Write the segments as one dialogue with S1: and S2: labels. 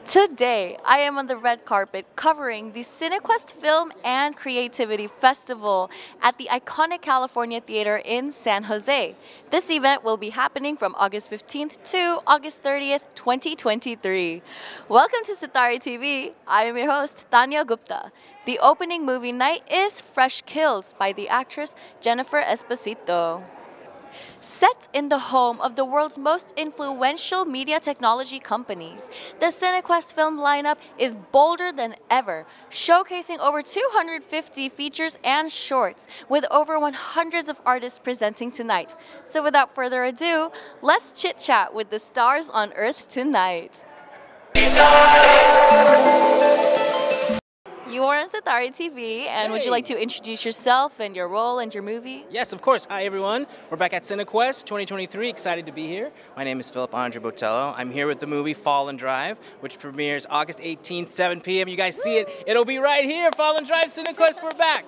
S1: Today, I am on the red carpet covering the Cinequest Film and Creativity Festival at the iconic California Theater in San Jose. This event will be happening from August 15th to August 30th, 2023. Welcome to Sitari TV. I am your host, Tanya Gupta. The opening movie night is Fresh Kills by the actress Jennifer Esposito. Set in the home of the world's most influential media technology companies, the Cinequest film lineup is bolder than ever, showcasing over 250 features and shorts, with over 100 of artists presenting tonight. So without further ado, let's chit-chat with the stars on Earth tonight. You are on Sitari TV, and would you like to introduce yourself and your role and your movie?
S2: Yes, of course. Hi, everyone. We're back at Cinequest 2023. Excited to be here. My name is Philip Andre Botello. I'm here with the movie Fall and Drive, which premieres August 18th, 7 p.m. You guys see it. It'll be right here. Fall and Drive, Cinequest, we're back.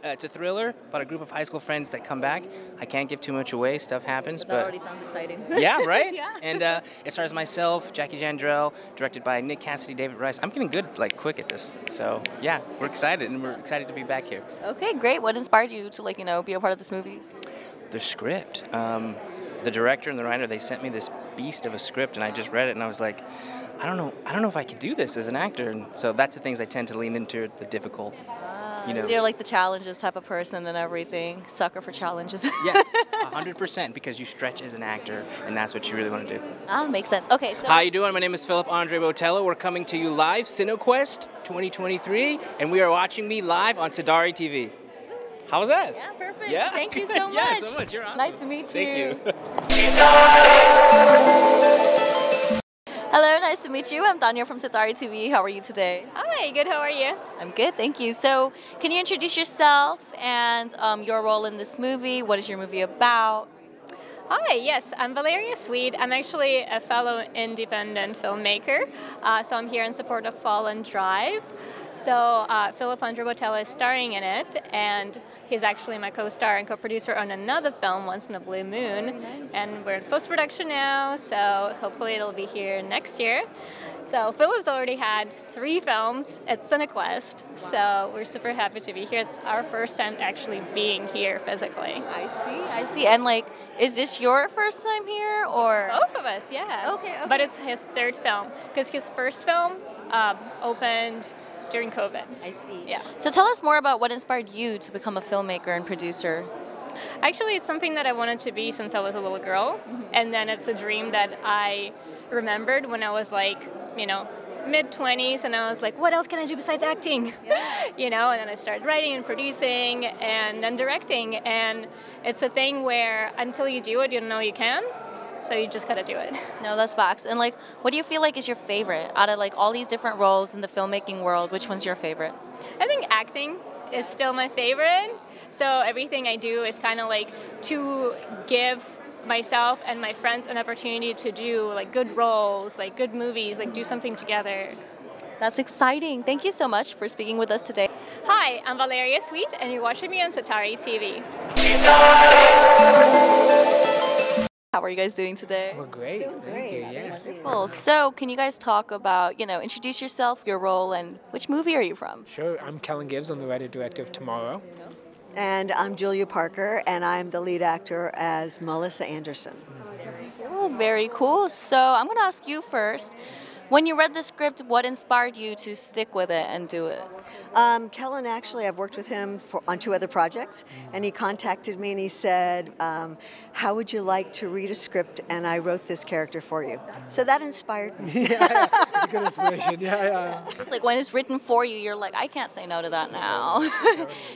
S2: It's a thriller about a group of high school friends that come back. I can't give too much away. Stuff happens.
S1: That already sounds exciting.
S2: Yeah, right?
S1: Yeah.
S2: And it stars myself, Jackie Jandrell, directed by Nick Cassidy, David Rice. I'm getting good, quick at this. So, yeah, we're excited, and we're excited to be back here.
S1: Okay, great. What inspired you to, be a part of this movie?
S2: The script. The director and the writer, they sent me this beast of a script, and I just read it, and I was like, I don't know if I can do this as an actor. And so that's the things I tend to lean into, the difficult.
S1: So you're like the challenges type of person and everything. Sucker for challenges.
S2: Yes, 100%, because you stretch as an actor, and that's what you really want to do.
S1: Makes sense. Okay, so
S2: how you doing? My name is Philip Andre Botello. We're coming to you live, Cinequest 2023, and we are watching me live on Sitari TV. How was that?
S1: Yeah, perfect.
S2: Yeah?
S1: Thank you so much.
S2: Yeah, so much. You're awesome.
S1: Nice to meet you.
S2: Thank you.
S1: Hello, nice to meet you. I'm Tanya from Sitari TV. How are you today?
S3: Hi, good. How are you?
S1: I'm good, thank you. So, can you introduce yourself and your role in this movie? What is your movie about?
S3: Hi, yes, I'm Valeria Sweet. I'm actually a fellow independent filmmaker, so I'm here in support of Fall and Drive. So Philip Andre Botello is starring in it, and he's actually my co-star and co-producer on another film, Once in a Blue Moon.
S1: Nice.
S3: And we're in post-production now, so hopefully it'll be here next year. So Philip's already had 3 films at Cinequest, so we're super happy to be here. It's our first time actually being here physically.
S1: I see. And is this your first time here, or?
S3: Both of us, yeah.
S1: Okay.
S3: But it's his 3rd film, because his first film opened during COVID.
S1: I see.
S3: Yeah.
S1: So tell us more about what inspired you to become a filmmaker and producer.
S3: Actually, it's something that I wanted to be since I was a little girl, and then it's a dream that I remembered when I was mid-20s, and I was like, what else can I do besides acting?
S1: Yeah.
S3: And then I started writing and producing and then directing, and it's a thing where until you do it, you don't know you can. So you just gotta do it.
S1: No, that's facts. And what do you feel like is your favorite out of all these different roles in the filmmaking world? Which one's your favorite?
S3: I think acting is still my favorite. So everything I do is kind of to give myself and my friends an opportunity to do good roles, good movies, do something together.
S1: That's exciting. Thank you so much for speaking with us today.
S3: Hi, I'm Valeria Sweet, and you're watching me on Sitari TV.
S1: How are you guys doing today?
S4: We're great. Thank you. Yeah.
S1: Wonderful. So, can you guys talk about, introduce yourself, your role, and which movie are you from?
S4: Sure. I'm Kellen Gibbs. I'm the writer-director of Tomorrow.
S5: And I'm Julia Parker, and I'm the lead actor as Melissa Anderson.
S1: Oh, very cool. So, I'm going to ask you first. When you read the script, what inspired you to stick with it and do it?
S5: Kellen, actually, I've worked with him on 2 other projects, and he contacted me and he said, how would you like to read a script, and I wrote this character for you. So that inspired me.
S4: Yeah, it's a good inspiration. Yeah.
S1: It's when it's written for you, you're like, I can't say no to that now.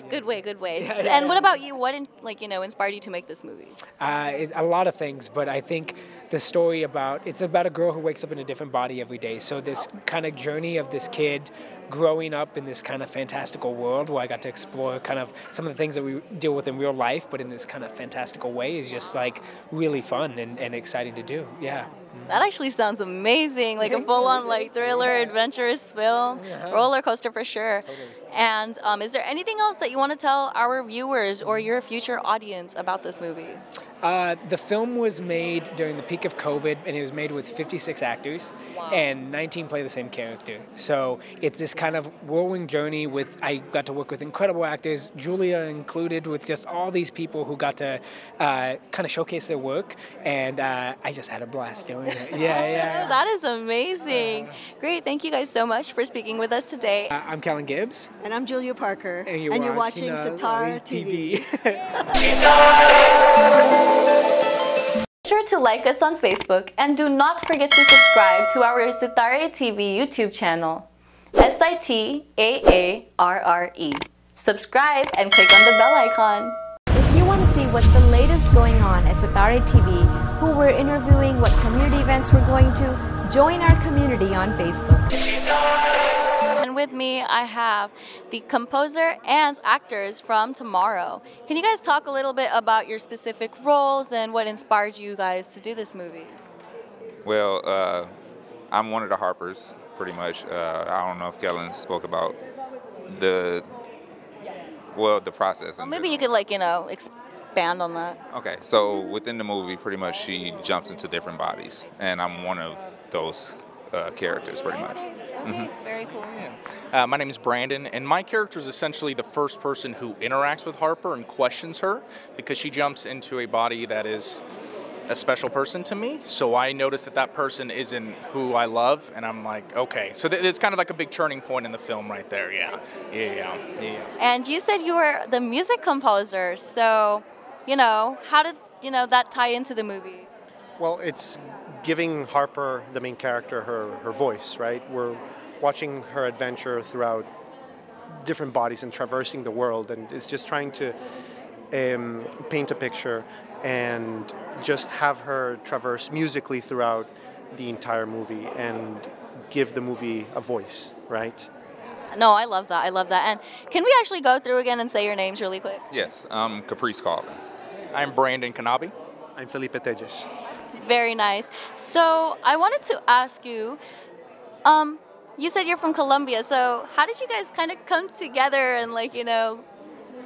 S1: Good way.
S4: Yeah,
S1: And what about you? What inspired you to make this movie?
S4: It's a lot of things, but I think the story it's about a girl who wakes up in a different body every day. So this kind of journey of this kid growing up in this kind of fantastical world where I got to explore kind of some of the things that we deal with in real life, but in this kind of fantastical way is just really fun and exciting to do. Yeah.
S1: That actually sounds amazing, like a full-on like thriller, adventurous film, roller coaster for sure. And is there anything else that you want to tell our viewers or your future audience about this movie?
S4: The film was made during the peak of COVID, and it was made with 56 actors, and 19 play the same character. So it's this kind of whirling journey with, I got to work with incredible actors, Julia included, with just all these people who got to kind of showcase their work, and I just had a blast doing it. Yeah.
S1: That is amazing. Great, thank you guys so much for speaking with us today.
S4: I'm Kellen Gibbs.
S5: And I'm Julia Parker.
S4: And you're
S5: watching Satara TV.
S1: Be sure to like us on Facebook and do not forget to subscribe to our Sitare TV YouTube channel. SITAARRE. Subscribe and click on the bell icon.
S6: If you want to see what's the latest going on at Sitare TV, who we're interviewing, what community events we're going to, join our community on Facebook.
S1: And with me, I have the composer and actors from Tomorrow. Can you guys talk a little bit about your specific roles and what inspired you guys to do this movie?
S7: Well, I'm one of the Harpers, pretty much. I don't know if Kellen spoke about the process.
S1: Well, maybe you could, expand on that.
S7: Okay, so within the movie, pretty much she jumps into different bodies, and I'm one of those characters, pretty much.
S1: Very cool.
S8: My name is Brandon, and my character is essentially the first person who interacts with Harper and questions her because she jumps into a body that is a special person to me. So I notice that person isn't who I love, and I'm like, okay. So it's kind of like a big turning point in the film right there. Yeah.
S1: And you said you were the music composer, so, how did, that tie into the movie?
S9: Well, it's giving Harper, the main character, her voice, right? We're watching her adventure throughout different bodies and traversing the world, and it's just trying to paint a picture and just have her traverse musically throughout the entire movie and give the movie a voice, right?
S1: No, I love that. And can we actually go through again and say your names really quick?
S7: Yes, I'm Caprice Calvin.
S8: I'm Brandon Kanabi.
S9: I'm Felipe Tejas.
S1: Very nice. So I wanted to ask you, you said you're from Colombia, so how did you guys kind of come together and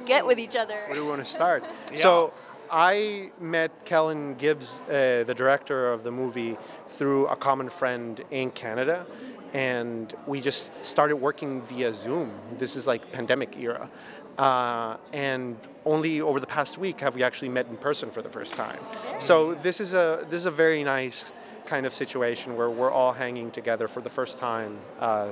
S1: get with each other?
S9: Where do we want to start? So I met Kellen Gibbs, the director of the movie, through a common friend in Canada, and we just started working via Zoom. This is like pandemic era. And only over the past week have we actually met in person for the first time. So this is a very nice kind of situation where we're all hanging together for the first time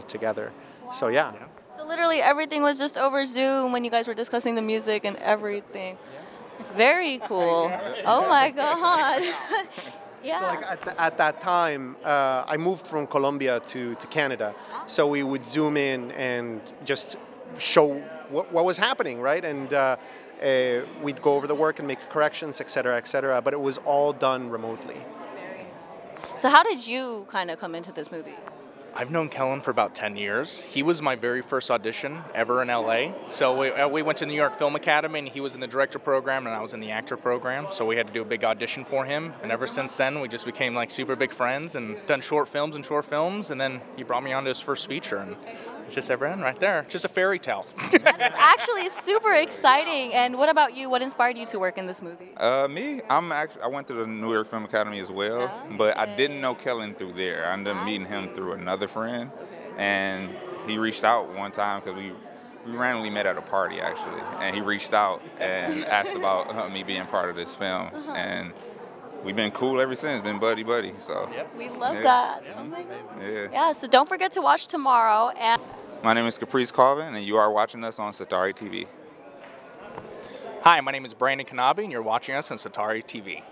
S9: together. So yeah.
S1: So literally everything was just over Zoom when you guys were discussing the music and everything. Very cool. Oh my God. Yeah.
S9: So at that time, I moved from Colombia to Canada. So we would Zoom in and just show what was happening, right? And we'd go over the work and make corrections, et cetera, but it was all done remotely.
S1: So how did you kind of come into this movie?
S8: I've known Kellen for about 10 years. He was my very first audition ever in LA. So we went to New York Film Academy, and he was in the director program, and I was in the actor program. So we had to do a big audition for him. And ever since then, we just became like super big friends and done short films. And then he brought me on to his first feature. And it's just ever in right there. Just a fairy tale.
S1: That is actually super exciting. And what about you? What inspired you to work in this movie?
S7: Me, I went to the New York Film Academy as well, but I didn't know Kellen through there. I ended up meeting him through another friend, and he reached out one time because we randomly met at a party actually, and he reached out and asked about me being part of this film, and we've been cool ever since, been buddy. So
S1: we love that. Oh my God. Yeah. So don't forget to watch Tomorrow. And
S7: my name is Caprice Calvin, and you are watching us on Sitare TV.
S8: Hi, my name is Brandon Kanabi, and you're watching us on Sitare TV.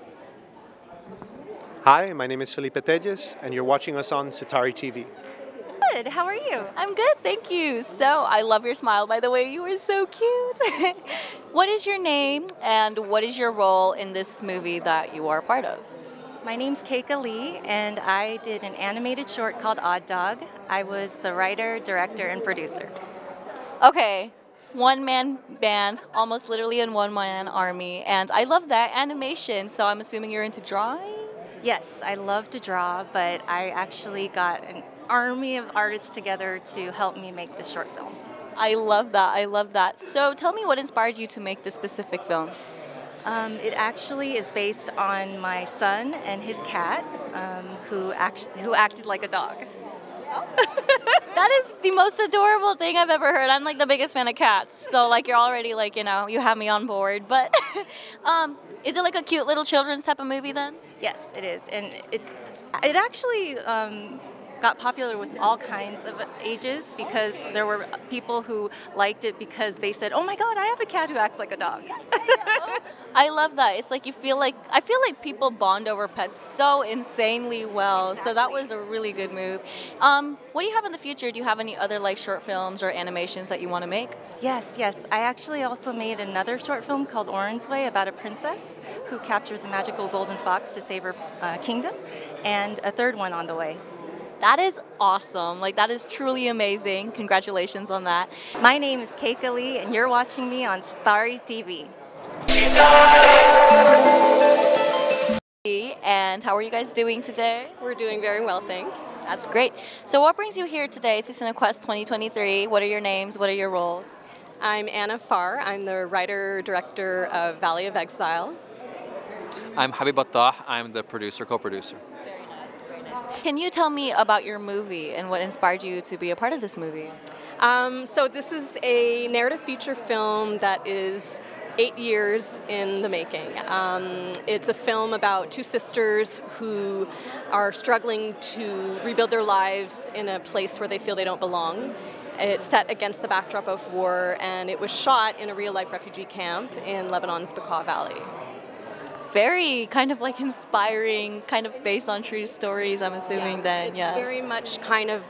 S9: Hi, my name is Felipe Tejas, and you're watching us on Sitare TV.
S1: Good. How are you? I'm good, thank you. So I love your smile, by the way. You were so cute. What is your name, and what is your role in this movie that you are a part of?
S10: My name's Keika Lee, and I did an animated short called Odd Dog. I was the writer, director, and producer.
S1: Okay, one-man band, almost literally in one-man army, and I love that animation, so I'm assuming you're into drawing?
S10: Yes, I love to draw, but I actually got an army of artists together to help me make this short film.
S1: I love that. I love that. So tell me what inspired you to make this specific film.
S10: It actually is based on my son and his cat, who acted like a dog.
S1: That is the most adorable thing I've ever heard. I'm like the biggest fan of cats, so like you're already like, you know, you have me on board. But is it like a cute little children's type of movie then?
S10: Yes, it is, and it actually got popular with all kinds of ages because there were people who liked it because they said, "Oh my God, I have a cat who acts like a dog."
S1: I love that. It's like I feel like people bond over pets so insanely well. So that was a really good move. What do you have in the future? Do you have any other like short films or animations that you want to make?
S10: Yes, yes. I actually also made another short film called Oran's Way about a princess who captures a magical golden fox to save her kingdom, and a third one on the way.
S1: That is awesome. Like, that is truly amazing. Congratulations on that.
S10: My name is Keika Lee, and you're watching me on Starry TV.
S1: And how are you guys doing today?
S11: We're doing very well, thanks.
S1: That's great. So what brings you here today to Cinequest 2023? What are your names? What are your roles?
S11: I'm Anna Farr. I'm the writer-director of Valley of Exile.
S12: I'm Habib Attah. I'm the producer, co-producer.
S1: Can you tell me about your movie and what inspired you to be a part of this movie?
S11: So this is a narrative feature film that is 8 years in the making. It's a film about two sisters who are struggling to rebuild their lives in a place where they feel they don't belong. It's set against the backdrop of war, and it was shot in a real-life refugee camp in Lebanon's Bekaa Valley.
S1: Very kind of like inspiring, kind of based on true stories, I'm assuming then, yes.
S11: Very much kind of,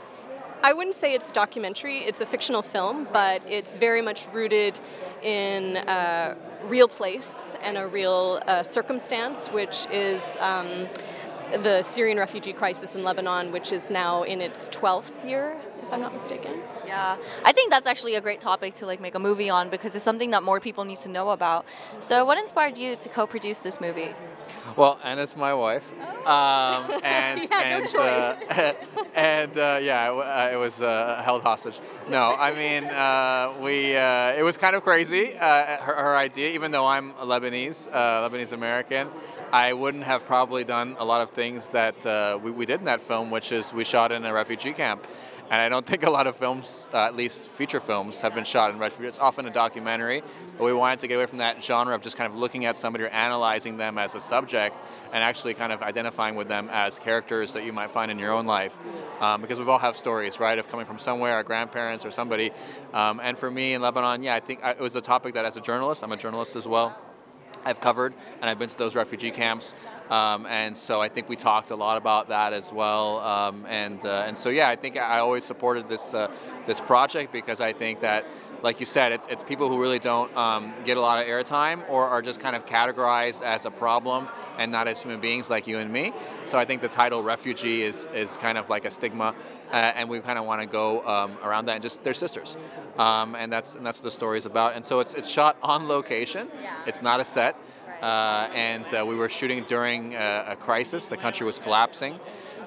S11: I wouldn't say it's documentary, it's a fictional film, but it's very much rooted in a real place and a real circumstance, which is the Syrian refugee crisis in Lebanon, which is now in its 12th year, if I'm not mistaken.
S1: Yeah, I think that's actually a great topic to like make a movie on because it's something that more people need to know about. So what inspired you to co-produce this movie?
S12: Well, Anna's my wife, it was held hostage. No, I mean it was kind of crazy. Her idea, even though I'm a Lebanese American, I wouldn't have probably done a lot of things that we did in that film, which is we shot in a refugee camp. And I don't think a lot of films, at least feature films, have been shot in refugee. It's often a documentary, but we wanted to get away from that genre of just kind of looking at somebody or analyzing them as a subject and actually kind of identifying with them as characters that you might find in your own life. Because we've all have stories, right, of coming from somewhere, our grandparents or somebody. And for me in Lebanon, yeah, I think it was a topic that as a journalist, I'm a journalist as well, I've covered, and I've been to those refugee camps, and so I think we talked a lot about that as well, and so yeah, I think I always supported this this project because I think that, like you said, it's people who really don't get a lot of airtime or are just kind of categorized as a problem and not as human beings like you and me. So I think the title refugee is kind of like a stigma, and we kind of want to go around that and just they're sisters, and that's what the story is about. And so it's shot on location. It's not a set. And we were shooting during a crisis. The country was collapsing.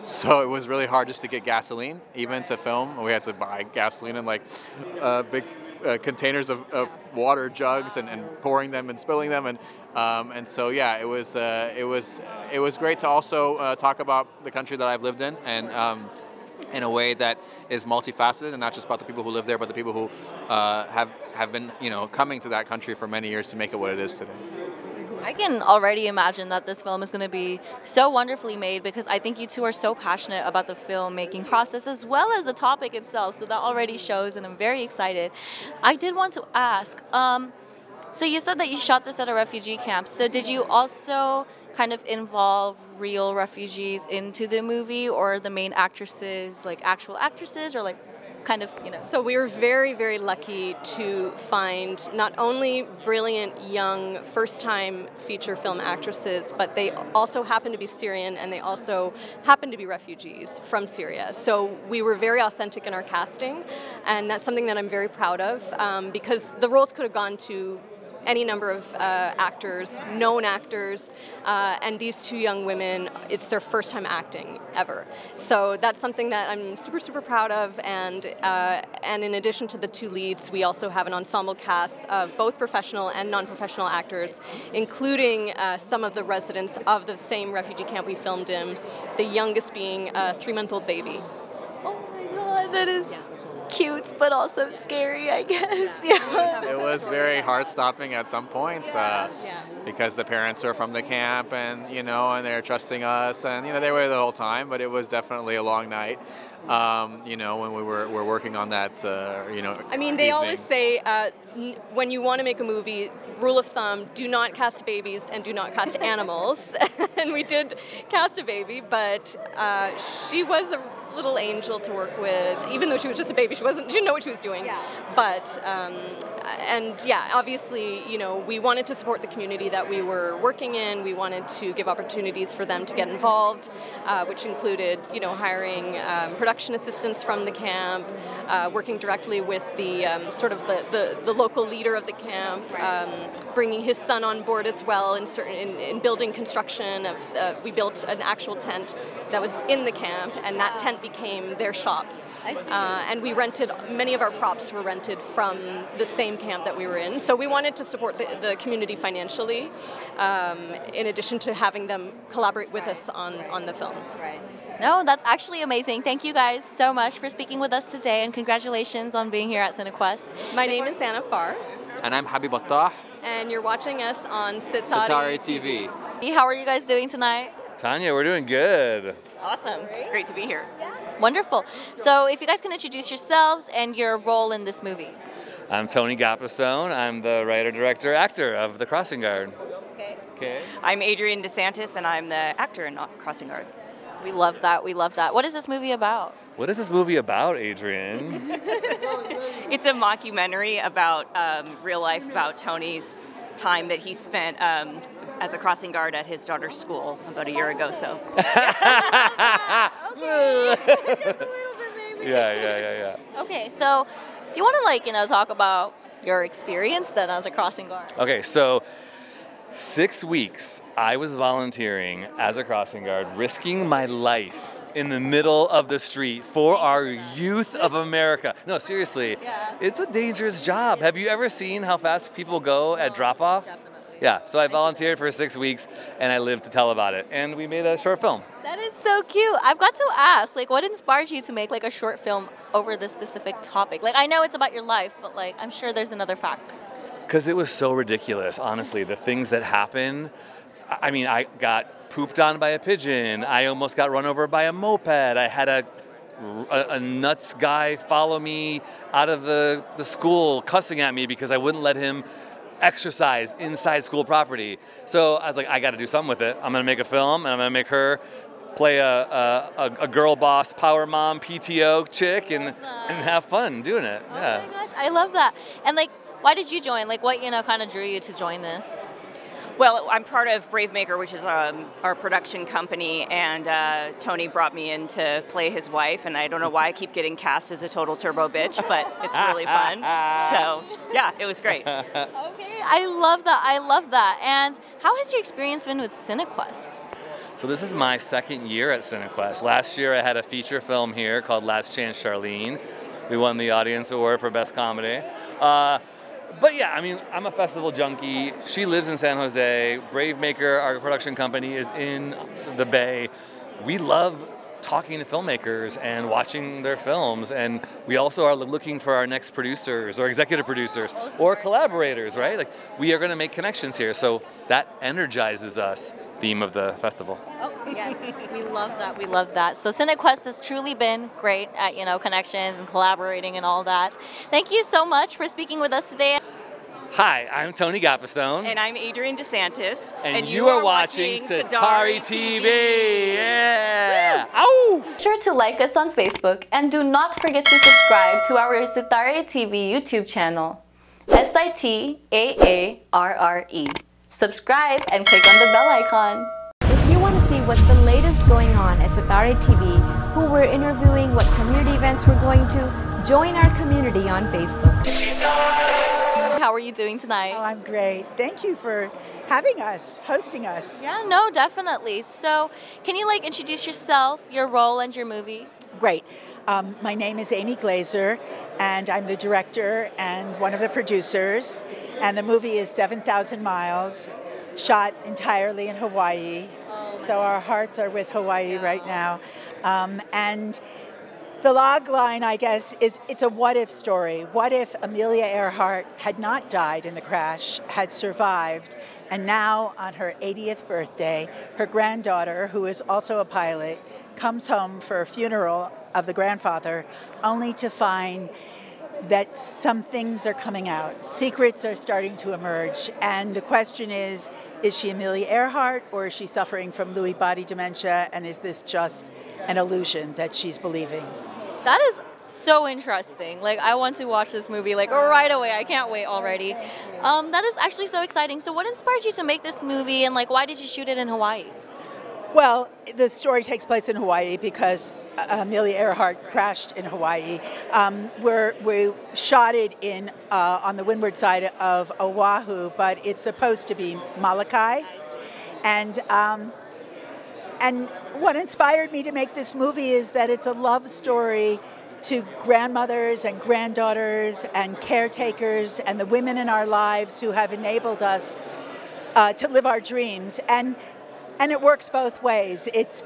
S12: So it was really hard just to get gasoline, even to film. We had to buy gasoline in like big containers of water jugs and pouring them and spilling them. And so, yeah, it was great to also talk about the country that I've lived in a way that is multifaceted and not just about the people who live there, but the people who have been, coming to that country for many years to make it what it is today.
S1: I can already imagine that this film is going to be so wonderfully made because I think you two are so passionate about the filmmaking process as well as the topic itself. So that already shows, and I'm very excited. I did want to ask, so you said that you shot this at a refugee camp. So did you also kind of involve real refugees into the movie, or the main actresses, like actual actresses, or like kind of,
S11: So we were very, very lucky to find not only brilliant young first-time feature film actresses, but they also happen to be Syrian and they also happen to be refugees from Syria. So we were very authentic in our casting, and that's something that I'm very proud of because the roles could have gone to any number of actors, known actors, and these two young women, it's their first time acting ever. So that's something that I'm super, super proud of, and in addition to the two leads, we also have an ensemble cast of both professional and non-professional actors, including some of the residents of the same refugee camp we filmed in, the youngest being a 3-month-old baby.
S1: Oh my god, that is cute, but also scary, I guess. Yeah.
S12: It was very heart-stopping at some points because the parents are from the camp, and and they're trusting us, and they were the whole time. But it was definitely a long night. When we were working on that.
S11: I mean, they always say when you want to make a movie, rule of thumb: do not cast babies and do not cast animals. And we did cast a baby, but she was a little angel to work with, even though she was just a baby. She didn't know what she was doing. Yeah. But obviously, we wanted to support the community that we were working in. We wanted to give opportunities for them to get involved, which included, hiring production assistants from the camp, working directly with the the local leader of the camp, bringing his son on board as well in building construction of. We built an actual tent that was in the camp, and that tent became their shop. And we rented, many of our props were rented from the same camp that we were in. So we wanted to support the community financially, in addition to having them collaborate with us on the film.
S1: Right. No, that's actually amazing. Thank you guys so much for speaking with us today, and congratulations on being here at Cinequest.
S11: My name is Anna Farr.
S12: And I'm Habib Attah.
S11: And you're watching us on
S12: Citari TV.
S1: How are you guys doing tonight?
S13: Tanya, we're doing good.
S14: Awesome. Great to be here.
S1: Wonderful. So if you guys can introduce yourselves and your role in this movie.
S13: I'm Tony Gapastone. I'm the writer, director, actor of The Crossing Guard.
S14: Okay. I'm Adrienne DeSantis, and I'm the actor in Crossing Guard.
S1: We love that. We love that. What is this movie about?
S13: What is this movie about, Adrienne?
S14: It's a mockumentary about real life, about Tony's time that he spent as a crossing guard at his daughter's school about a year ago. So.
S1: Okay. Just a little bit, maybe.
S13: Yeah.
S1: Okay, so do you want to talk about your experience then as a crossing guard?
S13: Okay, so 6 weeks I was volunteering as a crossing guard, risking my life in the middle of the street for our youth of America. No, seriously, it's a dangerous job. Have you ever seen how fast people go at drop-off?
S1: Definitely.
S13: Yeah, so I volunteered for 6 weeks, and I lived to tell about it. And we made a short film.
S1: That is so cute. I've got to ask, what inspired you to make a short film over this specific topic? I know it's about your life, but I'm sure there's another factor.
S13: Because it was so ridiculous, honestly. The things that happen. I mean, I got pooped on by a pigeon. I almost got run over by a moped. I had a nuts guy follow me out of the school, cussing at me because I wouldn't let him exercise inside school property. So I was like, I got to do something with it. I'm going to make a film, and I'm going to make her play a girl boss, power mom, PTO chick, and have fun doing it.
S1: Oh my gosh, I love that. And why did you join? What kind of drew you to join this?
S14: Well, I'm part of Bravemaker, which is our production company, and Tony brought me in to play his wife, and I don't know why I keep getting cast as a total turbo bitch, but it's really fun. So, yeah, it was great.
S1: Okay, I love that. I love that. And how has your experience been with Cinequest?
S13: So this is my second year at Cinequest. Last year I had a feature film here called Last Chance Charlene. We won the Audience Award for Best Comedy. But yeah, I mean, I'm a festival junkie. She lives in San Jose. Bravemaker, our production company, is in the Bay. We love talking to filmmakers and watching their films, and we also are looking for our next producers or executive producers or collaborators, right? We are going to make connections here, so that energizes us. Theme of the festival.
S1: Oh yes, we love that. We love that. So Cinequest has truly been great at connections and collaborating and all that. Thank you so much for speaking with us today.
S13: Hi, I'm Tony Gapastone.
S14: And I'm Adrienne DeSantis.
S13: And you are watching Citari TV. Yeah! Ow!
S1: Be sure to like us on Facebook, and do not forget to subscribe to our Citari TV YouTube channel. SITAARRE. Subscribe and click on the bell icon.
S6: If you want to see what's the latest going on at Citari TV, who we're interviewing, what community events we're going to, join our community on Facebook.
S1: How are you doing tonight?
S15: Oh, I'm great. Thank you for having us, hosting us.
S1: Yeah, no, definitely. So, can you like introduce yourself, your role, and your movie?
S15: Great. My name is Amy Glazer, and I'm the director and one of the producers. And the movie is 7,000 Miles, shot entirely in Hawaii. So our hearts are with Hawaii right now. And the log line, I guess, is it's a what-if story. What if Amelia Earhart had not died in the crash, had survived, and now on her 80th birthday, her granddaughter, who is also a pilot, comes home for a funeral of the grandfather, only to find that some things are coming out. Secrets are starting to emerge. And the question is she Amelia Earhart, or is she suffering from Lewy body dementia, and is this just an illusion that she's believing?
S1: That is so interesting. Like, I want to watch this movie like right away. I can't wait already. That is actually so exciting. So what inspired you to make this movie, and like why did you shoot it in Hawaii?
S15: Well, the story takes place in Hawaii because Amelia Earhart crashed in Hawaii. We shot it in on the windward side of Oahu, but it's supposed to be Molokai. And what inspired me to make this movie is that it's a love story to grandmothers and granddaughters and caretakers and the women in our lives who have enabled us to live our dreams. And it works both ways. It's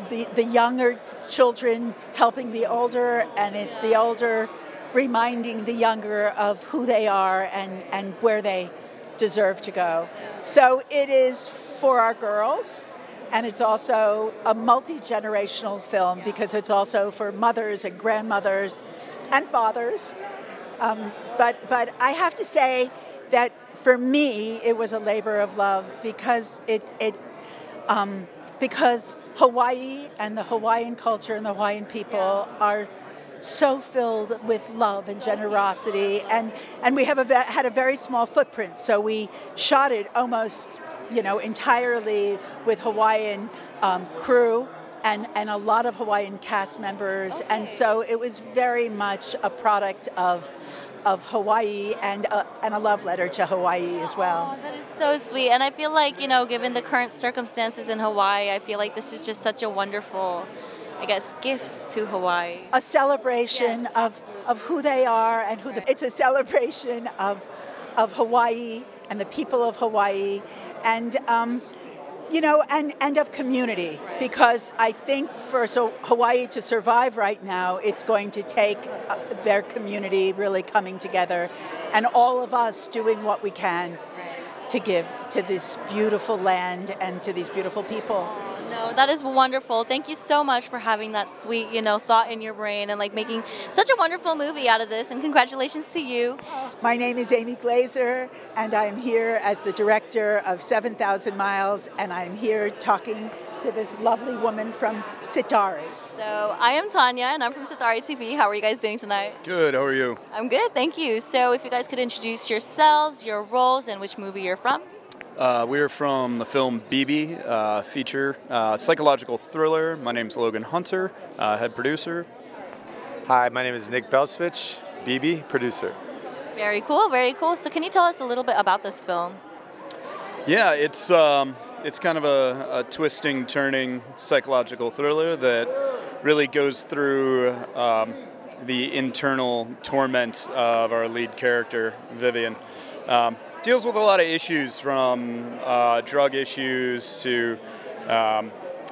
S15: the younger children helping the older, and it's the older reminding the younger of who they are and where they deserve to go. So it is for our girls, and it's also a multi-generational film because it's also for mothers and grandmothers and fathers. But I have to say that for me, it was a labor of love because because Hawaii and the Hawaiian culture and the Hawaiian people are so filled with love and generosity, and we have had a very small footprint, so we shot it almost, entirely with Hawaiian crew and a lot of Hawaiian cast members, and so it was very much a product of Hawaii and a love letter to Hawaii as well.
S1: Oh, that is so sweet. And I feel like, given the current circumstances in Hawaii, I feel like this is just such a wonderful, I guess, gift to Hawaii.
S15: A celebration of who they are and it's a celebration of Hawaii and the people of Hawaii and and of community, because I think for Hawaii to survive right now, it's going to take their community really coming together and all of us doing what we can to give to this beautiful land and to these beautiful people.
S1: No, that is wonderful. Thank you so much for having that sweet, thought in your brain and like making such a wonderful movie out of this. And congratulations to you.
S15: My name is Amy Glazer, and I'm here as the director of 7,000 Miles, and I'm here talking to this lovely woman from Sitari.
S1: So I am Tanya, and I'm from Sitari TV. How are you guys doing tonight?
S16: Good, how are you?
S1: I'm good, thank you. So if you guys could introduce yourselves, your roles, and which movie you're from.
S16: We are from the film Bibi, feature psychological thriller. My name's Logan Hunter, head producer.
S17: Hi, my name is Nick Belsvich, Bibi, producer.
S1: Very cool, very cool. So can you tell us a little bit about this film?
S16: Yeah, it's kind of a twisting, turning psychological thriller that really goes through the internal torment of our lead character, Vivian. Deals with a lot of issues, from drug issues to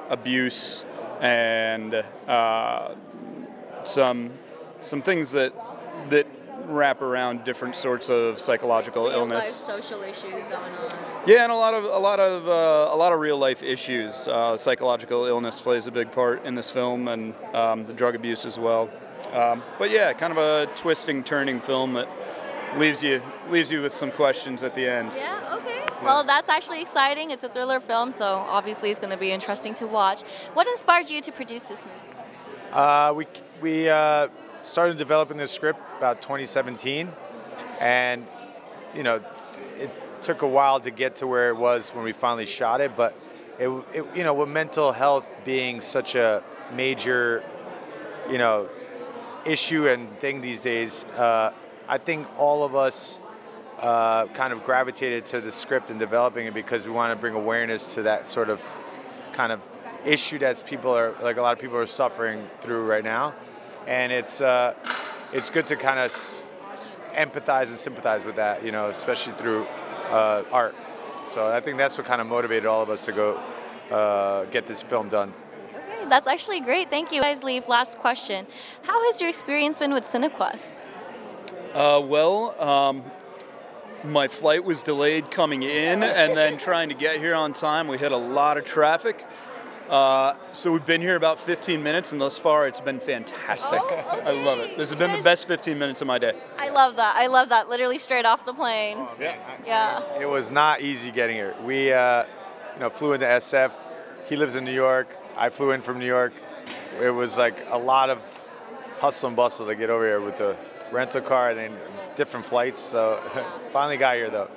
S16: abuse and some things that wrap around different sorts of psychological illness.
S1: Social issues going on.
S16: Yeah, and a lot of real life issues. Psychological illness plays a big part in this film, and the drug abuse as well. But yeah, kind of a twisting, turning film that leaves you with some questions at the end.
S1: Yeah, okay. Well, that's actually exciting. It's a thriller film, so obviously it's going to be interesting to watch. What inspired you to produce this movie?
S17: We started developing the script about 2017, and it took a while to get to where it was when we finally shot it. But it with mental health being such a major issue and thing these days, I think all of us kind of gravitated to the script and developing it because we want to bring awareness to that sort of kind of issue that a lot of people are suffering through right now, and it's good to kind of empathize and sympathize with that, you know, especially through art. So I think that's what kind of motivated all of us to go get this film done.
S1: Okay, that's actually great. Thank you. Guys, leave. Last question. How has your experience been with Cinequest?
S16: My flight was delayed coming in, and then trying to get here on time, we hit a lot of traffic. So we've been here about 15 minutes, and thus far it's been fantastic. I love it. This has been the best 15 minutes of my day.
S1: I love that. I love that. Literally straight off the plane.
S17: Oh, man.
S1: Yeah.
S17: It was not easy getting here. We flew into SF. He lives in New York. I flew in from New York. It was like a lot of hustle and bustle to get over here with the rental car and then different flights. So finally got here though.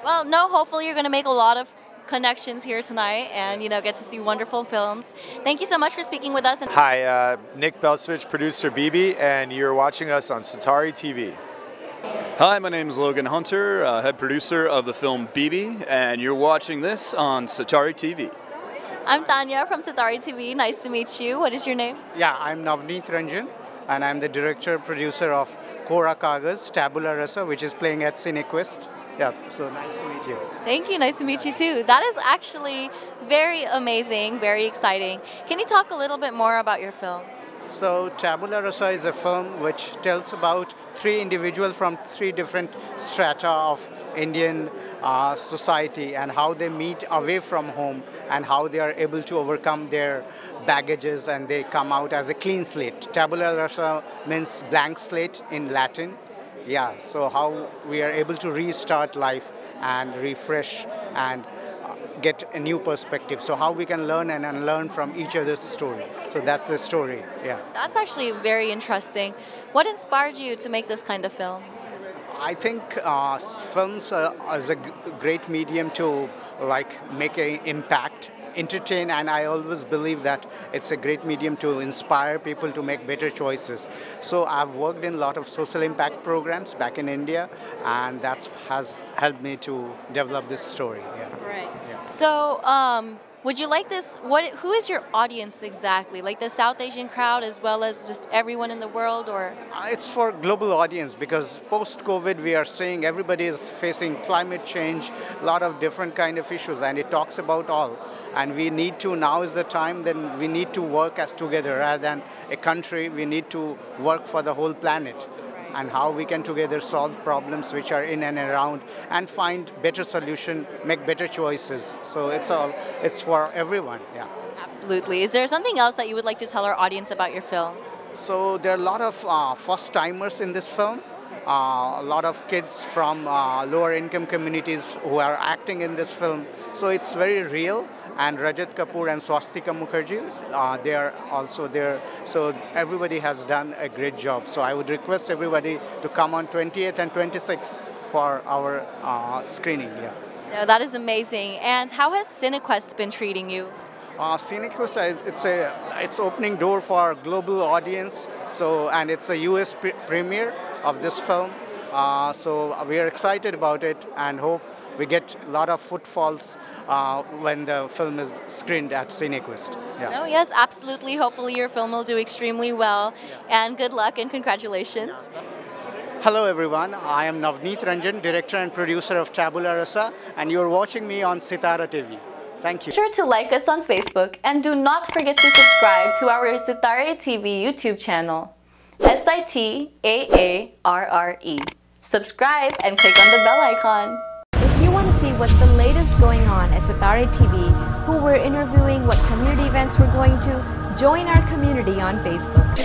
S1: Well, no, hopefully you're going to make a lot of connections here tonight and, you know, get to see wonderful films. Thank you so much for speaking with us.
S17: Hi, Nick Belsevich, producer BB, and you're watching us on Satari TV.
S16: Hi, my name is Logan Hunter, head producer of the film BB, and you're watching this on Satari TV.
S1: I'm Tanya from Satari TV. Nice to meet you. What is your name?
S18: Yeah, I'm Navneet Ranjan, and I'm the director producer of Kora Kagaz, Tabula Rasa, which is playing at Cinequest. Yeah, so nice to meet you.
S1: Thank you. Nice to meet you too. That is actually very amazing, very exciting. Can you talk a little bit more about your film?
S18: So Tabula Rasa is a film which tells about three individuals from three different strata of Indian society and how they meet away from home and how they are able to overcome their baggages and they come out as a clean slate. Tabula Rasa means blank slate in Latin. Yeah, so how we are able to restart life and refresh and get a new perspective. So how we can learn and unlearn from each other's story. So that's the story, yeah.
S1: That's actually very interesting. What inspired you to make this kind of film?
S18: I think films is a great medium to make an impact, entertain, and I always believe that it's a great medium to inspire people to make better choices. So I've worked in a lot of social impact programs back in India, and that has helped me to develop this story. Yeah.
S1: Right. Yeah. So, would you like this? Who is your audience exactly? Like the South Asian crowd as well as just everyone in the world, or?
S18: It's for global audience because post-COVID we are seeing everybody is facing climate change, a lot of different kind of issues, and it talks about all. And we need to, now is the time, then we need to work as together rather than a country. We need to work for the whole planet. And how we can together solve problems which are in and around and find better solution, make better choices. So it's for everyone, yeah.
S1: Absolutely. Is there something else that you would like to tell our audience about your film?
S18: So there are a lot of first-timers in this film. A lot of kids from lower income communities who are acting in this film. So it's very real. And Rajat Kapoor and Swastika Mukherjee, they are also there. So everybody has done a great job. So I would request everybody to come on 20th and 26th for our screening. Yeah.
S1: No, that is amazing. And how has Cinequest been treating you?
S18: Cinequest, it's opening door for global audience. So and it's a US premiere of this film. So we are excited about it and hope we get a lot of footfalls when the film is screened at Cinequest. Yeah.
S1: No, yes, absolutely. Hopefully your film will do extremely well. Yeah. And good luck and congratulations. Yeah.
S18: Hello everyone, I am Navneet Ranjan, director and producer of Tabula Rasa, and you're watching me on Sitara TV. Thank you.
S1: Be sure to like us on Facebook and do not forget to subscribe to our Sitara TV YouTube channel. SITAARRE. Subscribe and click on the bell icon.
S6: If you want to see what's the latest going on at Satari TV, who we're interviewing, what community events we're going to, join our community on Facebook.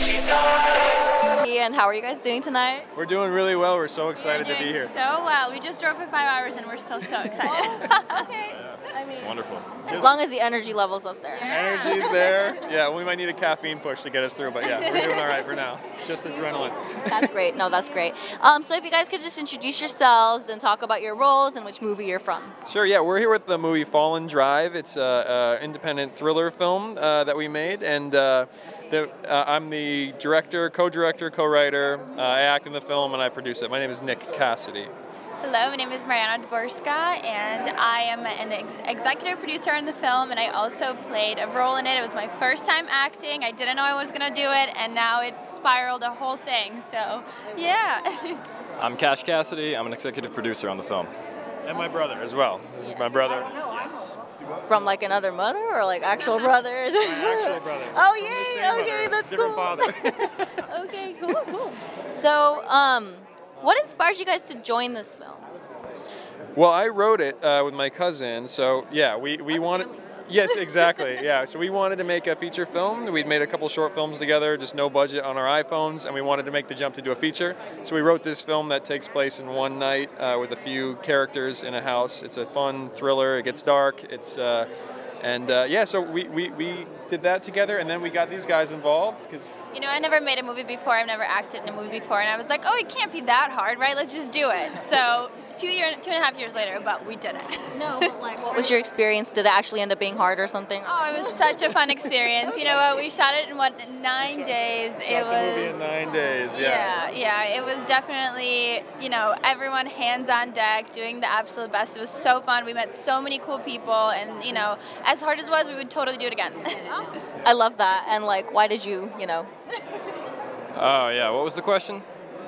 S1: And how are you guys doing tonight?
S19: We're doing really well. We're so excited to be here.
S20: So well. We just drove for 5 hours and we're still so excited.
S1: Okay. I mean,
S19: it's wonderful.
S1: As long as the energy level's up there.
S19: Yeah. Energy's there. Yeah, we might need a caffeine push to get us through, but yeah, we're doing all right for now. Just adrenaline.
S1: That's great. No, that's great. So if you guys could just introduce yourselves and talk about your roles and which movie you're from.
S19: Sure, yeah. We're here with the movie Fallen Drive. It's an independent thriller film that we made, and I'm the director, co-writer, I act in the film, and I produce it. My name is Nick Cassidy.
S20: Hello, my name is Mariana Dvorska, and I am an executive producer on the film, and I also played a role in it. It was my first time acting. I didn't know I was going to do it, and now it spiraled a whole thing, so yeah.
S21: I'm Cash Cassidy. I'm an executive producer on the film.
S19: And my brother as well. This is my brother. Yes.
S1: From like another mother or like actual brothers?
S19: My actual brother.
S1: Oh yay! Okay, that's
S19: different
S1: cool.
S19: father.
S1: Okay, cool. So, what inspires you guys to join this film?
S19: Well, I wrote it with my cousin, so yeah, we wanted. Yes, exactly. Yeah, so we wanted to make a feature film. We'd made a couple short films together, just no budget on our iPhones, and we wanted to make the jump to do a feature. So we wrote this film that takes place in one night with a few characters in a house. It's a fun thriller. It gets dark. It's yeah, so we did that together, and then we got these guys involved because.
S20: You know, I never made a movie before. I've never acted in a movie before, and I was like, oh, it can't be that hard, right? Let's just do it. So 2.5 years later, but we did it.
S1: No, but like, what was your experience? Did it actually end up being hard or something?
S20: Oh, it was such a fun experience. You know what? We shot it in 9 days.
S19: Shot the movie in 9 days. Yeah.
S20: Yeah. It was definitely, you know, everyone hands on deck, doing the absolute best. It was so fun. We met so many cool people, and you know, as hard as it was, we would totally do it again.
S1: I love that. And like, why did you, you know?
S21: Oh yeah, what was the question?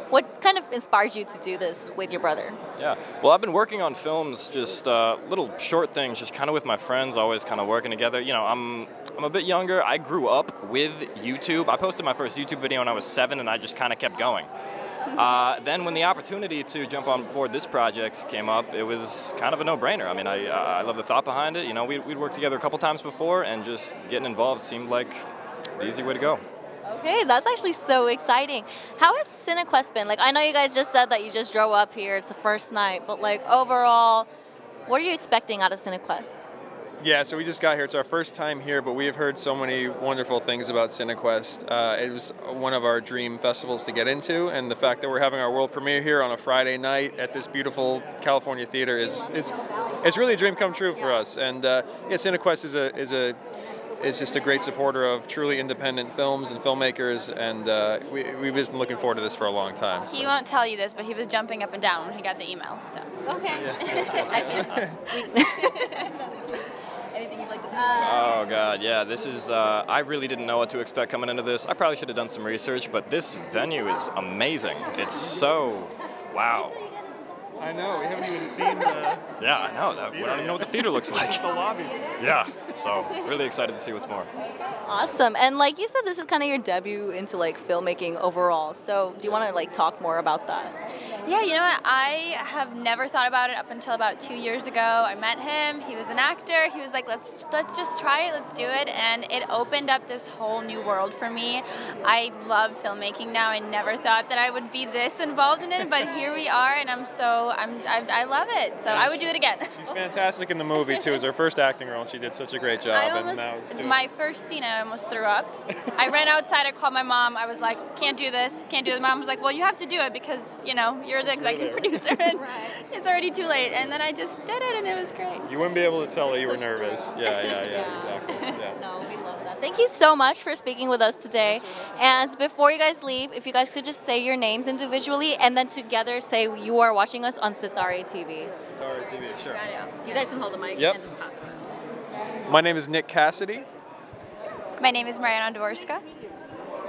S1: What kind of inspired you to do this with your brother?
S21: Yeah, well, I've been working on films, just little short things, just kind of with my friends, always kind of working together. You know, I'm a bit younger. I grew up with YouTube. I posted my first YouTube video when I was 7, and I just kind of kept going. Then when the opportunity to jump on board this project came up, it was kind of a no-brainer. I mean, I love the thought behind it. You know, we'd worked together a couple times before, and just getting involved seemed like the easy way to go.
S1: Okay, that's actually so exciting. How has Cinequest been? Like, I know you guys just said that you just drove up here, it's the first night, but like overall, what are you expecting out of Cinequest?
S19: Yeah, so we just got here. It's our first time here, but we have heard so many wonderful things about Cinequest. It was one of our dream festivals to get into, and the fact that we're having our world premiere here on a Friday night at this beautiful California theater is really a dream come true for us. And yeah, Cinequest is just a great supporter of truly independent films and filmmakers, and we've just been looking forward to this for a long time. So.
S20: He won't tell you this, but he was jumping up and down when he got the email. So.
S1: Okay.
S21: Yes.
S20: Anything you'd like to
S21: Oh God, yeah, this is, I really didn't know what to expect coming into this. I probably should have done some research, but this venue is amazing. It's so, wow.
S19: I know, we haven't even seen the...
S21: Yeah, I know. We don't even know what the theater looks like.
S19: Just the lobby.
S21: Yeah, so really excited to see what's more.
S1: Awesome. And like you said, this is kind of your debut into like filmmaking overall. So do you want to like talk more about that?
S20: Yeah, you know what? I have never thought about it up until about 2 years ago. I met him. He was an actor. He was like, let's just try it. Let's do it. And it opened up this whole new world for me. I love filmmaking now. I never thought that I would be this involved in it, but here we are, and I love it. So I would do it again.
S19: She's fantastic in the movie too. It was her first acting role, and she did such a great job.
S20: My first scene, I almost threw up. I ran outside. I called my mom. I was like, can't do this. Can't do this. Mom was like, well, you have to do it because you know you're the executive producer, and it's already too late. And then I just did it, and it was great.
S19: You wouldn't be able to tell that you were nervous. Yeah, exactly. Yeah.
S1: No, we love that. Thank you so much for speaking with us today. And before you guys leave, if you guys could just say your names individually and then together say you are watching us on Citare TV.
S19: Citare TV, sure.
S1: You guys can hold the mic and just pass it around.
S19: My name is Nick Cassidy.
S20: My name is Mariana Dvorska.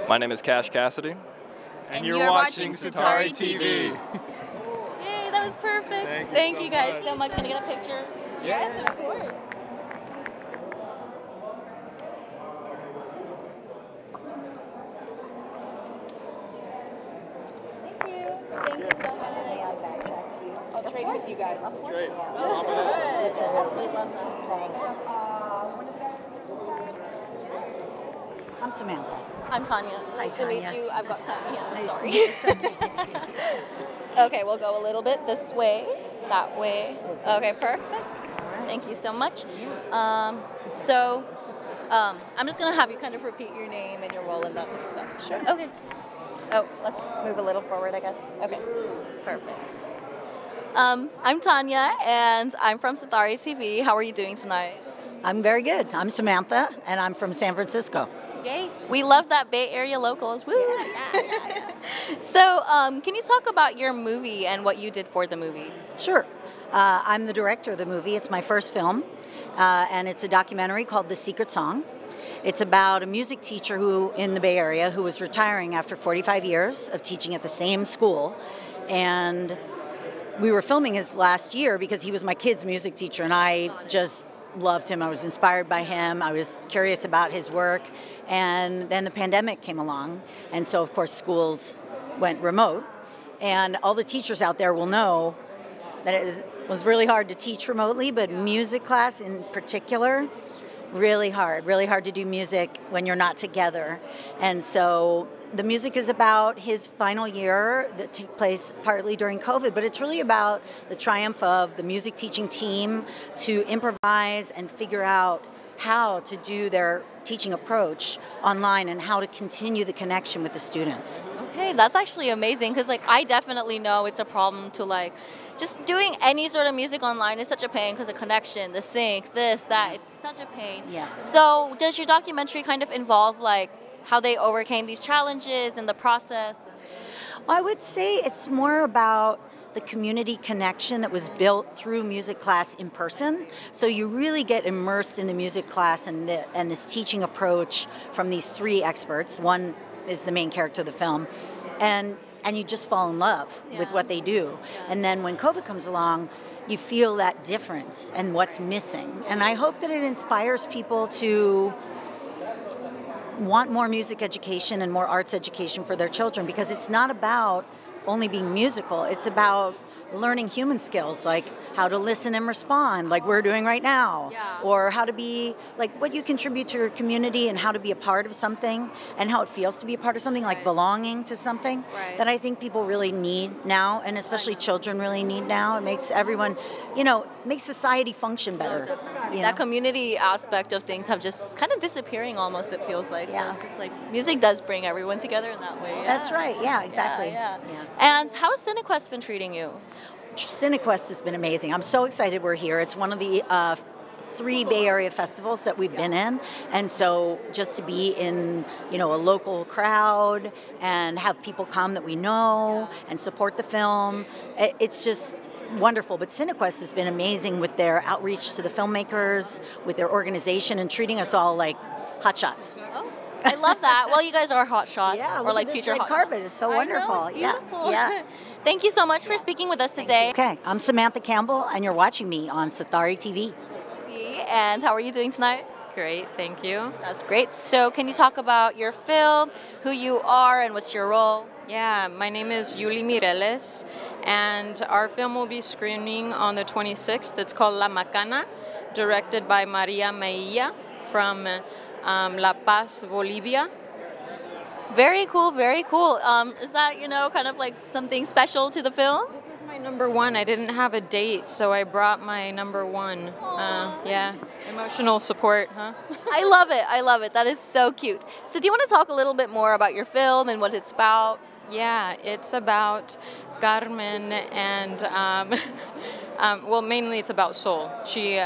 S21: My name is Cash Cassidy.
S19: And you're watching Citare TV.
S1: Yay, that was perfect. Thank you guys so much. Can I get a picture? Yes, of course. Thank you so much.
S15: I'll trade with you guys.
S19: Great.
S15: I'm Samantha.
S1: I'm Tanya. Nice to meet
S15: Tanya.
S1: you. I've got clappy hands. I'm
S15: Nice
S1: sorry.
S15: to meet you.
S1: Okay, we'll go a little bit this way, that way. Okay, perfect. Thank you so much. I'm just going to have you kind of repeat your name and your role and that type of stuff.
S15: Sure.
S1: Okay. Oh, let's move a little forward, I guess. Okay, perfect. I'm Tanya, and I'm from Citare TV. How are you doing tonight?
S15: I'm very good. I'm Samantha, and I'm from San Francisco.
S1: Yay! We love that Bay Area locals. Woo! So, can you talk about your movie and what you did for the movie?
S2: Sure. I'm the director of the movie. It's my first film, and it's a documentary called The Secret Song. It's about a music teacher who in the Bay Area who was retiring after 45 years of teaching at the same school, and we were filming his last year because he was my kid's music teacher, and I just loved him. I was inspired by him. I was curious about his work, and then the pandemic came along, and so of course schools went remote, and all the teachers out there will know that it was really hard to teach remotely, but music class in particular, really hard to do music when you're not together. And so the music is about his final year that took place partly during COVID, but it's really about the triumph of the music teaching team to improvise and figure out how to do their teaching approach online and how to continue the connection with the students.
S1: Okay, that's actually amazing because like I definitely know it's a problem to like just doing any sort of music online is such a pain because the connection, the sync, this, that, it's such a pain.
S2: Yeah.
S1: So does your documentary kind of involve like how they overcame these challenges in the process?
S2: Well, I would say it's more about the community connection that was built through music class in person. So you really get immersed in the music class and this teaching approach from these three experts. One is the main character of the film. And you just fall in love with what they do. And then when COVID comes along, you feel that difference and what's missing. And I hope that it inspires people to want more music education and more arts education for their children, because it's not about only being musical. It's about learning human skills, like how to listen and respond, like we're doing right now, or how to be, like what you contribute to your community and how to be a part of something and how it feels to be a part of something, like belonging to something that I think people really need now, and especially children really need now. It makes everyone, makes society function better.
S1: That community aspect of things have just kind of disappearing almost, it feels like. So it's just like music does bring everyone together in that way.
S2: That's right. Yeah, exactly.
S1: And how has Cinequest been treating you?
S2: Cinequest has been amazing. I'm so excited we're here. It's one of the 3 Bay Area festivals that we've been in, and so just to be in a local crowd and have people come that we know and support the film, it's just wonderful. But Cinequest has been amazing with their outreach to the filmmakers, with their organization, and treating us all like hotshots.
S1: Oh, I love that. Well, you guys are hot shots, or like future
S2: red
S1: hot
S2: carpet. It's so wonderful. Yeah.
S1: Thank you so much for speaking with us today.
S2: Okay, I'm Samantha Campbell, and you're watching me on Sathari TV.
S1: And how are you doing tonight?
S22: Great, thank you.
S1: That's great. So can you talk about your film, who you are, and what's your role?
S22: Yeah, my name is Yuli Mireles, and our film will be screening on the 26th. It's called La Macana, directed by Maria Meilla from La Paz, Bolivia.
S1: Very cool, very cool. Is that, kind of like something special to the film?
S22: This is my number 1. I didn't have a date, so I brought my number 1. Emotional support, huh?
S1: I love it. I love it. That is so cute. So do you want to talk a little bit more about your film and what it's about?
S22: Yeah, it's about Carmen and well, mainly it's about Sol. She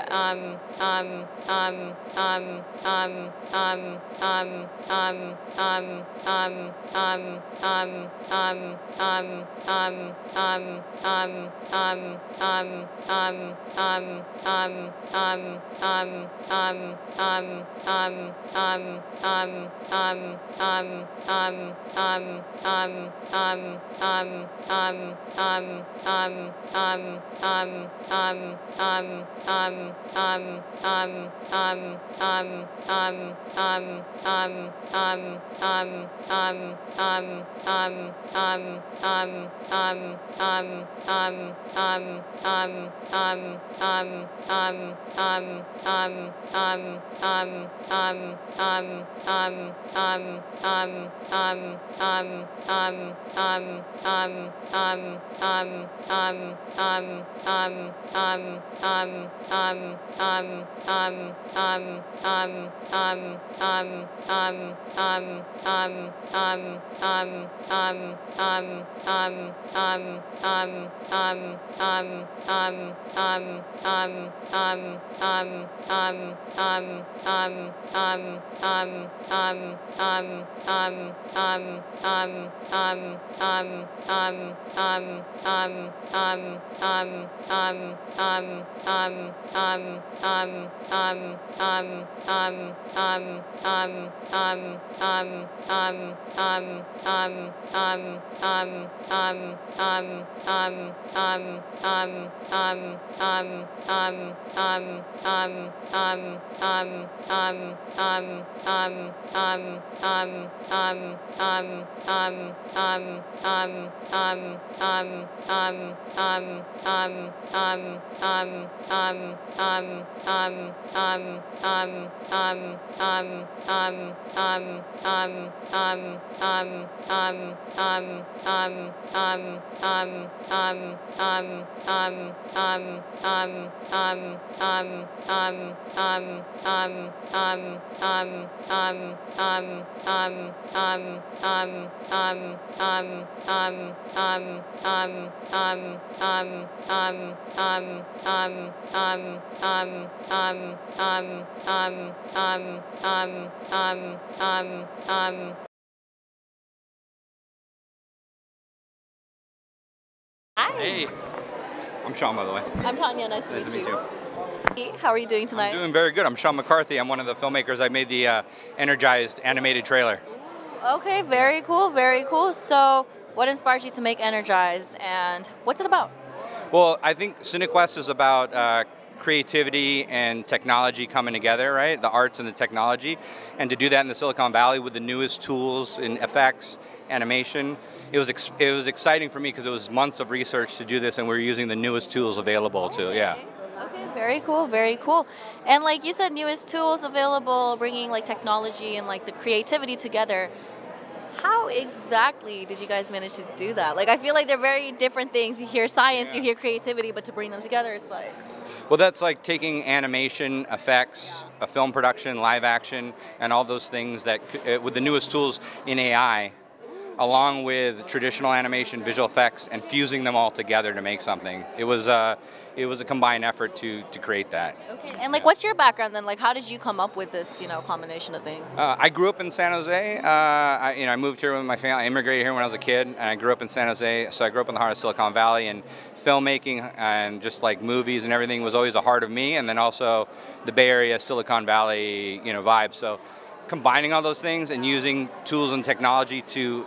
S1: Hi.
S3: Hey, I'm Sean, by the way.
S1: I'm Tanya. Nice to meet you. How are you doing tonight?
S3: I'm doing very good. I'm Sean McCarthy. I'm one of the filmmakers. I made the Energized animated trailer.
S1: Okay, very cool, very cool. So, what inspired you to make Energized, and what's it about?
S3: Well, I think Cinequest is about creativity and technology coming together, right? The arts and the technology. And to do that in the Silicon Valley with the newest tools in effects, animation, it was exciting for me because it was months of research to do this, and we were using the newest tools available to, yeah.
S1: Okay, very cool, very cool. And like you said, newest tools available, bringing like technology and like the creativity together. How exactly did you guys manage to do that? Like, I feel like they're very different things. You hear science, you hear creativity, but to bring them together, it's like...
S3: Well, that's like taking animation, effects, a film production, live action, and all those things that, with the newest tools in AI, along with traditional animation, visual effects, and fusing them all together to make something. It was a combined effort to create that.
S1: Okay, and like, what's your background then? Like, how did you come up with this, combination of things?
S3: I grew up in San Jose. I moved here with my family. I immigrated here when I was a kid, and I grew up in San Jose. So I grew up in the heart of Silicon Valley, and filmmaking and just like movies and everything was always a heart of me. And then also the Bay Area, Silicon Valley, vibe. So combining all those things and using tools and technology to,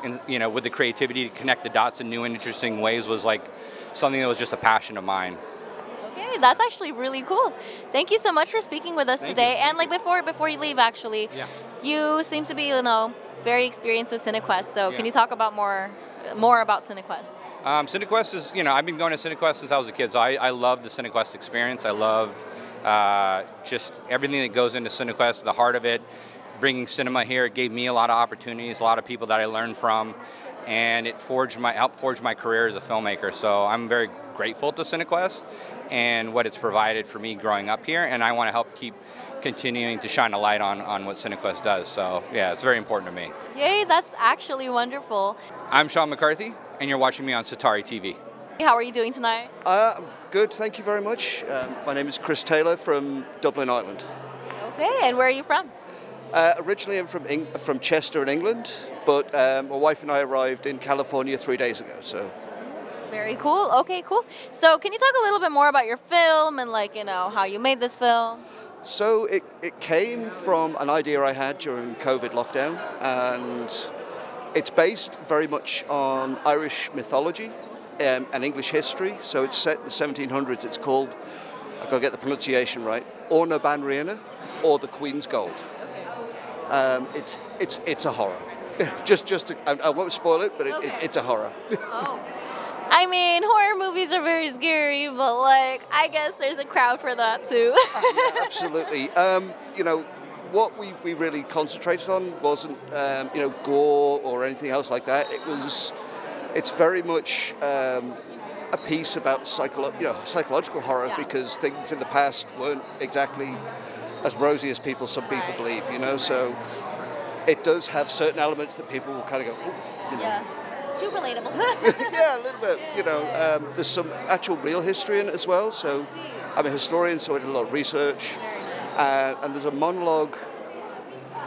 S3: with the creativity to connect the dots in new and interesting ways was like something that was just a passion of mine.
S1: Okay, that's actually really cool. Thank you so much for speaking with us today. And like before you leave, actually, you seem to be, very experienced with Cinequest. So can you talk about more about Cinequest?
S3: Cinequest is, I've been going to Cinequest since I was a kid, so I love the Cinequest experience. I love just everything that goes into Cinequest, the heart of it. Bringing cinema here, it gave me a lot of opportunities, a lot of people that I learned from, and it helped forge my career as a filmmaker. So I'm very grateful to Cinequest and what it's provided for me growing up here, and I want to help keep continuing to shine a light on what Cinequest does. So yeah, it's very important to me.
S1: Yay, that's actually wonderful.
S3: I'm Sean McCarthy, and you're watching me on Satari TV.
S1: How are you doing tonight?
S4: Good, thank you very much. My name is Chris Taylor from Dublin, Ireland.
S1: Okay, and where are you from?
S4: Originally I'm from Chester in England, but my wife and I arrived in California 3 days ago. So.
S1: Very cool. Okay, cool. So can you talk a little bit more about your film and how you made this film?
S4: So it came from an idea I had during COVID lockdown, and it's based very much on Irish mythology and English history. So it's set in the 1700s. It's called, I've got to get the pronunciation right, Orna Ban Riana, or the Queen's Gold. It's a horror. I won't spoil it, but it's a horror.
S1: Oh. I mean, horror movies are very scary, but I guess there's a crowd for that too.
S4: Yeah, absolutely. What we really concentrated on wasn't gore or anything else like that. It's very much a a piece about psychological horror, because things in the past weren't exactly as rosy as some people believe, so it does have certain elements that people will kind of go, ooh,
S1: Yeah. Too relatable.
S4: Yeah, a little bit. There's some actual real history in it as well. So I'm a historian, so I did a lot of research. And there's a monologue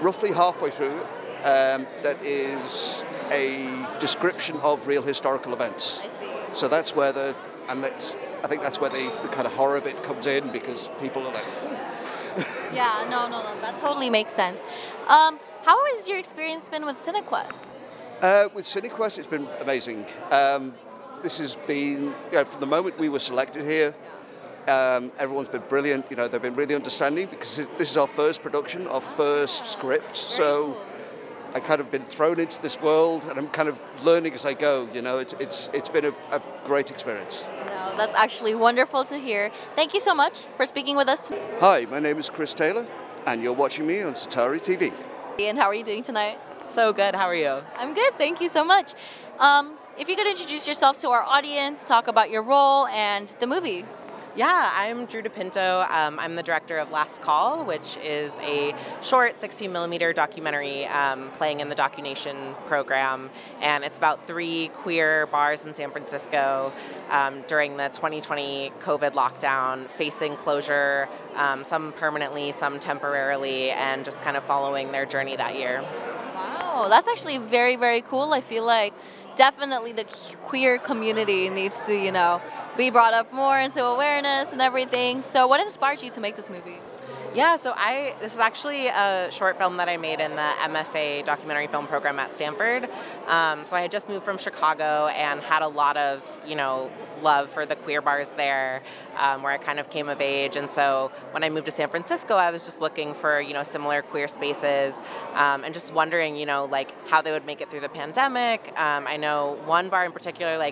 S4: roughly halfway through it that is a description of real historical events.
S1: I see.
S4: So that's where I think that's where the kind of horror bit comes in, because people are like,
S1: Yeah, no, that totally makes sense. How has your experience been with Cinequest?
S4: With Cinequest, it's been amazing. This has been, from the moment we were selected here, everyone's been brilliant. They've been really understanding, because this is our first production, our first script. So I've kind of been thrown into this world, and I'm kind of learning as I go. It's been a great experience.
S1: No, that's actually wonderful to hear. Thank you so much for speaking with us.
S4: Hi, my name is Chris Taylor, and you're watching me on Satari TV.
S1: And how are you doing tonight?
S5: So good, how are you?
S1: I'm good, thank you so much. If you could introduce yourself to our audience, talk about your role and the movie.
S5: Yeah, I'm Drew DePinto. I'm the director of Last Call, which is a short 16mm documentary playing in the DocuNation program. And it's about 3 queer bars in San Francisco during the 2020 COVID lockdown, facing closure, some permanently, some temporarily, and just kind of following their journey that year.
S1: Wow, that's actually very, very cool. I feel like definitely the queer community needs to, be brought up more into awareness and everything. So what inspired you to make this movie?
S5: Yeah, so this is actually a short film that I made in the MFA documentary film program at Stanford. So I had just moved from Chicago and had a lot of, love for the queer bars there, where I kind of came of age. And so when I moved to San Francisco, I was just looking for, similar queer spaces, and just wondering, how they would make it through the pandemic. I know one bar in particular,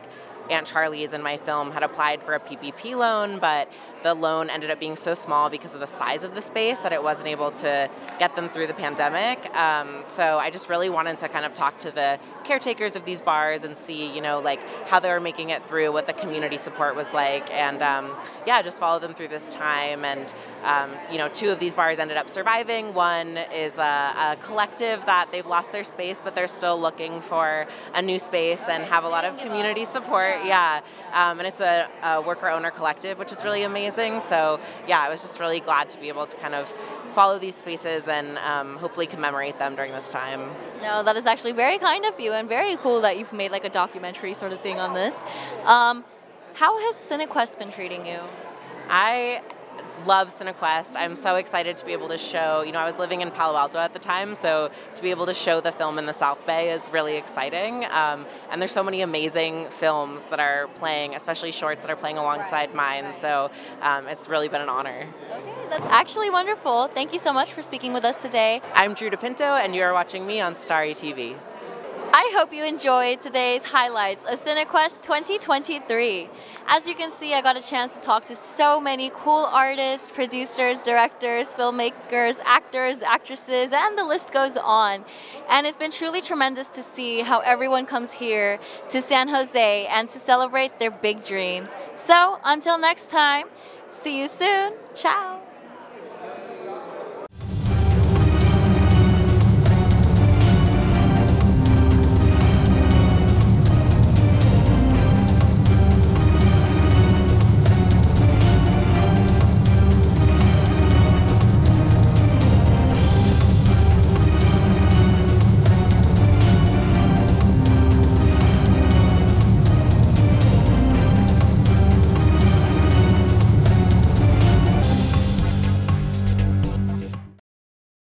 S5: Aunt Charlie's in my film, had applied for a PPP loan, but the loan ended up being so small because of the size of the space that it wasn't able to get them through the pandemic. So I just really wanted to kind of talk to the caretakers of these bars and see, how they were making it through, what the community support was like, and just follow them through this time. And 2 of these bars ended up surviving. One is a collective that they've lost their space, but they're still looking for a new space and have a lot of community support. Yeah, and it's a worker-owner collective, which is really amazing. So yeah, I was just really glad to be able to kind of follow these spaces and hopefully commemorate them during this time.
S1: No, that is actually very kind of you, and very cool that you've made a documentary sort of thing on this. How has Cinequest been treating you?
S5: I love Cinequest. I'm so excited to be able to show, I was living in Palo Alto at the time, so to be able to show the film in the South Bay is really exciting. And there's so many amazing films that are playing, especially shorts that are playing alongside mine, so it's really been an honor.
S1: Okay, that's actually wonderful. Thank you so much for speaking with us today.
S5: I'm Drew DePinto, and you are watching me on Starry TV.
S1: I hope you enjoyed today's highlights of Cinequest 2023. As you can see, I got a chance to talk to so many cool artists, producers, directors, filmmakers, actors, actresses, and the list goes on. And it's been truly tremendous to see how everyone comes here to San Jose and to celebrate their big dreams. So until next time, see you soon. Ciao.